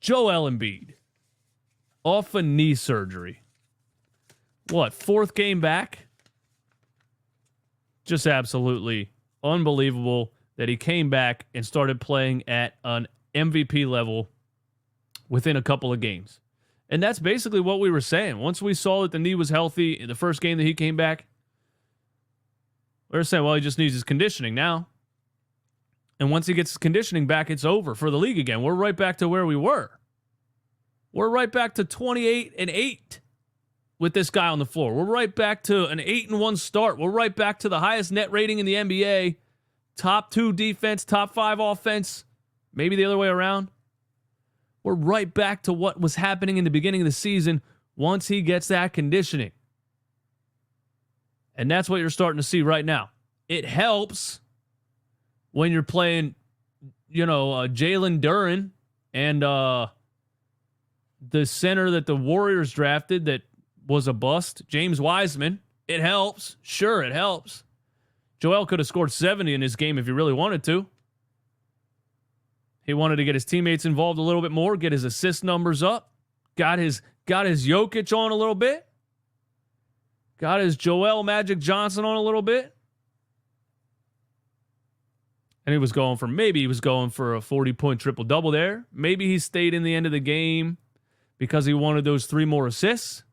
Joel Embiid, off a knee surgery. What, fourth game back? Just absolutely unbelievable that he came back and started playing at an MVP level within a couple of games. And that's basically what we were saying. Once we saw that the knee was healthy in the first game that he came back, we were saying, well, he just needs his conditioning now. And once he gets his conditioning back, it's over for the league again. We're right back to where we were. We're right back to 28-8 with this guy on the floor. We're right back to an 8-1 start. We're right back to the highest net rating in the NBA. Top 2 defense, top 5 offense. Maybe the other way around. We're right back to what was happening in the beginning of the season once he gets that conditioning. And that's what you're starting to see right now. It helps when you're playing, Jalen Duren and the center that the Warriors drafted that was a bust, James Wiseman. It helps. Sure, it helps. Joel could have scored 70 in this game if he really wanted to. He wanted to get his teammates involved a little bit more, get his assist numbers up, got his Jokic on a little bit, got his Joel Magic Johnson on a little bit. And he was going for a 40-point triple-double there. Maybe he stayed in the end of the game because he wanted those 3 more assists.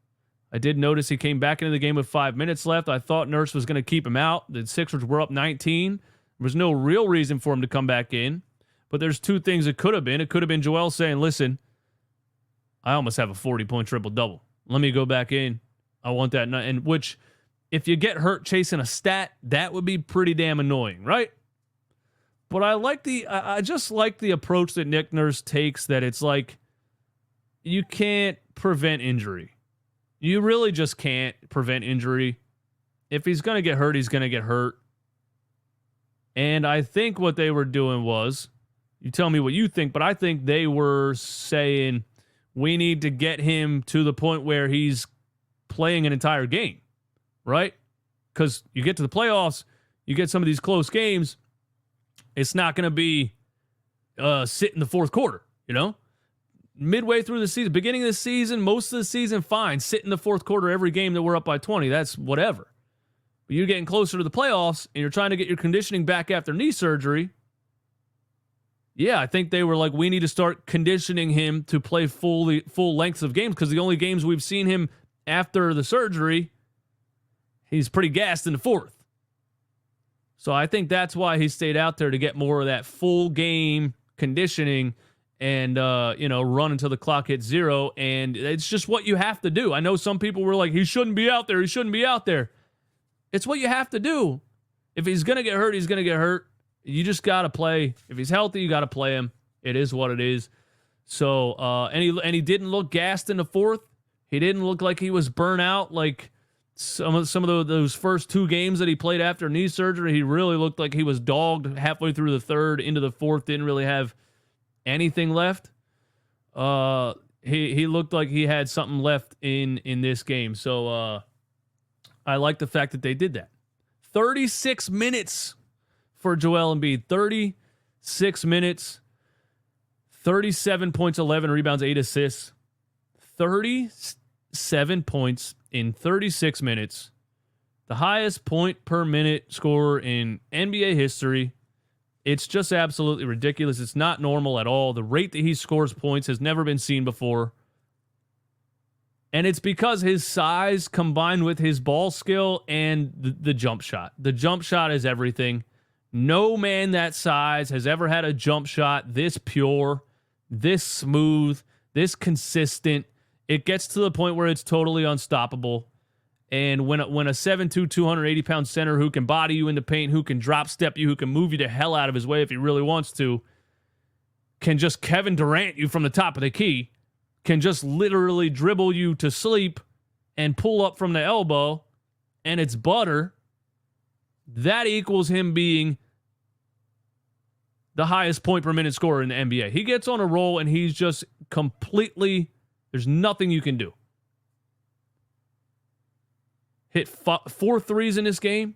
I did notice he came back into the game with 5 minutes left. I thought Nurse was going to keep him out. The Sixers were up 19. There was no real reason for him to come back in. But there's 2 things it could have been. It could have been Joel saying, listen, I almost have a 40-point triple-double. Let me go back in. I want that. And which, if you get hurt chasing a stat, that would be pretty damn annoying, right? But I just like the approach that Nick Nurse takes, that it's like, you can't prevent injury. You really just can't prevent injury. If he's going to get hurt, he's going to get hurt. And I think what they were doing was, you tell me what you think, but I think they were saying, we need to get him to the point where he's playing an entire game, right? Because you get to the playoffs, you get some of these close games, it's not going to be sit in the fourth quarter, Midway through the season, beginning of the season, most of the season, fine. Sit in the fourth quarter every game that we're up by 20. That's whatever. But you're getting closer to the playoffs, and you're trying to get your conditioning back after knee surgery. Yeah, I think they were like, we need to start conditioning him to play full lengths of games, because the only games we've seen him after the surgery, he's pretty gassed in the fourth. So I think that's why he stayed out there, to get more of that full game conditioning and, run until the clock hits 0. And it's just what you have to do. I know some people were like, he shouldn't be out there. He shouldn't be out there. It's what you have to do. If he's going to get hurt, he's going to get hurt. You just got to play. If he's healthy, you got to play him. It is what it is. So, and he didn't look gassed in the fourth. He didn't look like he was burnt out like some of those first 2 games that he played after knee surgery. He really looked like he was dogged halfway through the third into the fourth. Didn't really have anything left. He looked like he had something left in this game. So I like the fact that they did that. 36 minutes for Joel Embiid. 36 minutes. 37 points, 11 rebounds, 8 assists. 37 points in 36 minutes. The highest point per minute scorer in NBA history. It's just absolutely ridiculous. It's not normal at all. The rate that he scores points has never been seen before. And it's because his size combined with his ball skill and the jump shot. The jump shot is everything. No man that size has ever had a jump shot this pure, this smooth, this consistent. It gets to the point where it's totally unstoppable. And when a 7'2", 280-pound center who can body you in the paint, who can drop step you, who can move you the hell out of his way if he really wants to, can just Kevin Durant you from the top of the key, can just literally dribble you to sleep and pull up from the elbow, and it's butter, that equals him being the highest point per minute scorer in the NBA. He gets on a roll, and he's just completely, there's nothing you can do. Hit 4 threes in this game.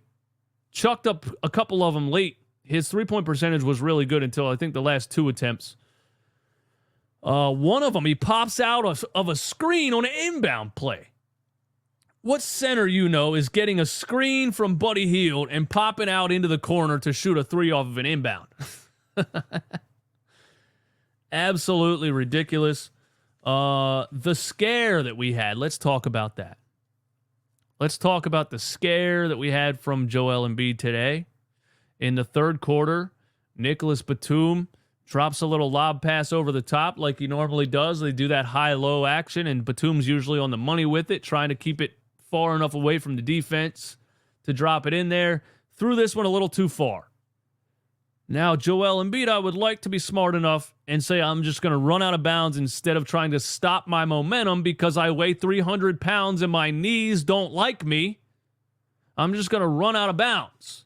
Chucked up a couple of them late. His 3-point percentage was really good until I think the last 2 attempts. One of them, he pops out of a screen on an inbound play. What center is getting a screen from Buddy Hield and popping out into the corner to shoot a three off of an inbound? Absolutely ridiculous. The scare that we had, let's talk about that. Let's talk about the scare that we had from Joel Embiid today. In the third quarter, Nicholas Batum drops a little lob pass over the top like he normally does. They do that high-low action, and Batum's usually on the money with it, trying to keep it far enough away from the defense to drop it in there. Threw this one a little too far. Now, Joel Embiid, I would like to be smart enough and say I'm just going to run out of bounds instead of trying to stop my momentum because I weigh 300 pounds and my knees don't like me. I'm just going to run out of bounds.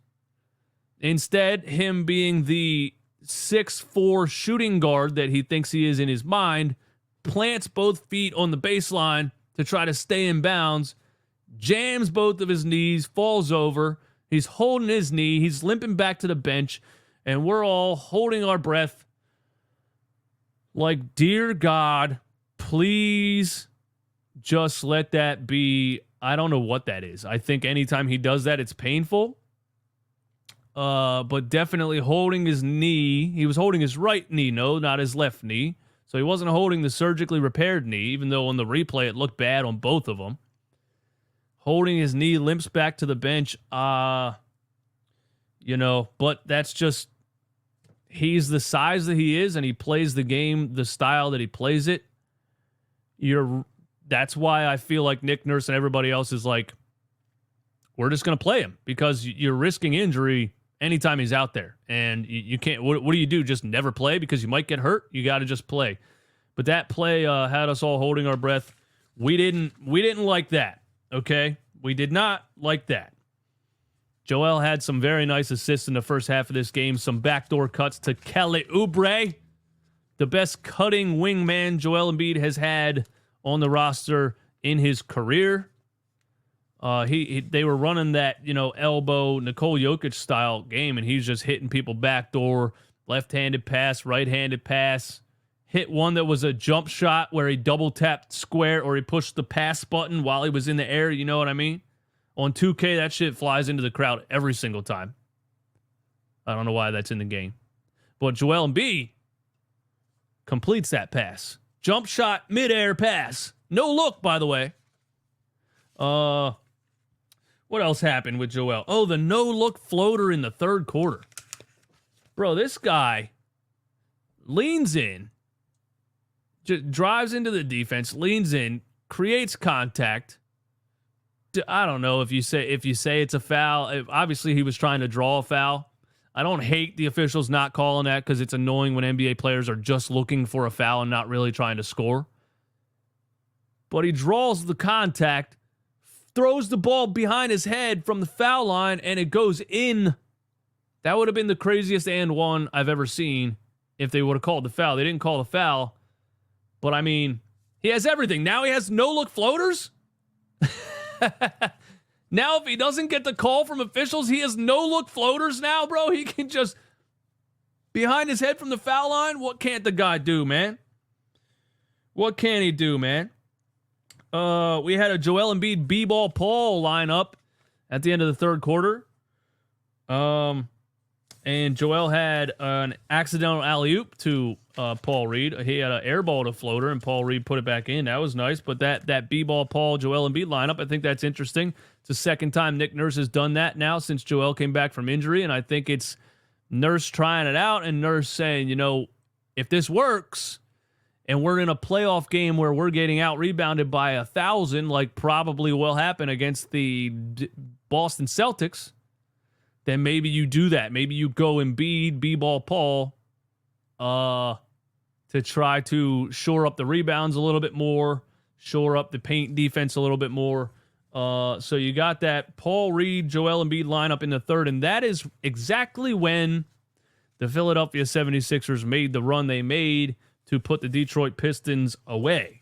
Instead, him being the 6'4" shooting guard that he thinks he is in his mind, plants both feet on the baseline to try to stay in bounds, jams both of his knees, falls over. He's holding his knee. He's limping back to the bench. And we're all holding our breath like, dear God, please just let that be. I don't know what that is. I think anytime he does that, it's painful. But definitely holding his knee. He was holding his right knee, not his left knee. So he wasn't holding the surgically repaired knee, even though on the replay it looked bad on both of them. Holding his knee, limps back to the bench. But that's just, he's the size that he is, and he plays the game the style that he plays it. That's why I feel like Nick Nurse and everybody else is like, we're just going to play him because you're risking injury anytime he's out there. And you can't, what do you do? Just never play because you might get hurt? You got to just play. But that play had us all holding our breath. We didn't like that, okay? We did not like that. Joel had some very nice assists in the first half of this game. Some backdoor cuts to Kelly Oubre, the best cutting wingman Joel Embiid has had on the roster in his career. They were running that, elbow Nikola Jokic style game, and he's just hitting people backdoor, left-handed pass, right-handed pass. Hit one that was a jump shot where he double tapped square or he pushed the pass button while he was in the air. You know what I mean? On 2K, that shit flies into the crowd every single time. I don't know why that's in the game. But Joel Embiid completes that pass. Jump shot, midair pass. No look, by the way. What else happened with Joel? Oh, the no-look floater in the third quarter. Bro, this guy leans in, drives into the defense, leans in, creates contact. I don't know if you say it's a foul. Obviously, he was trying to draw a foul. I don't hate the officials not calling that because it's annoying when NBA players are just looking for a foul and not really trying to score. But he draws the contact, throws the ball behind his head from the foul line, and it goes in. That would have been the craziest and one I've ever seen if they would have called the foul. They didn't call the foul. But, I mean, he has everything. Now he has no-look floaters? Now, if he doesn't get the call from officials, he has no-look floaters now, bro. He can just, behind his head from the foul line, what can't the guy do, man? What can he do, man? We had a Joel Embiid B-ball Paul lineup at the end of the third quarter. And Joel had an accidental alley-oop to Paul Reed. He had an air ball to floater, and Paul Reed put it back in. That was nice. But that B-ball Paul Joel Embiid lineup, I think that's interesting. It's the second time Nick Nurse has done that now since Joel came back from injury, and I think it's Nurse trying it out and Nurse saying, if this works and we're in a playoff game where we're getting out-rebounded by 1,000, like probably will happen against the Boston Celtics, then maybe you do that. Maybe you go Embiid, B-ball Paul, to try to shore up the rebounds a little bit more, shore up the paint defense a little bit more. So you got that Paul Reed, Joel Embiid lineup in the third, and that is exactly when the Philadelphia 76ers made the run they made to put the Detroit Pistons away.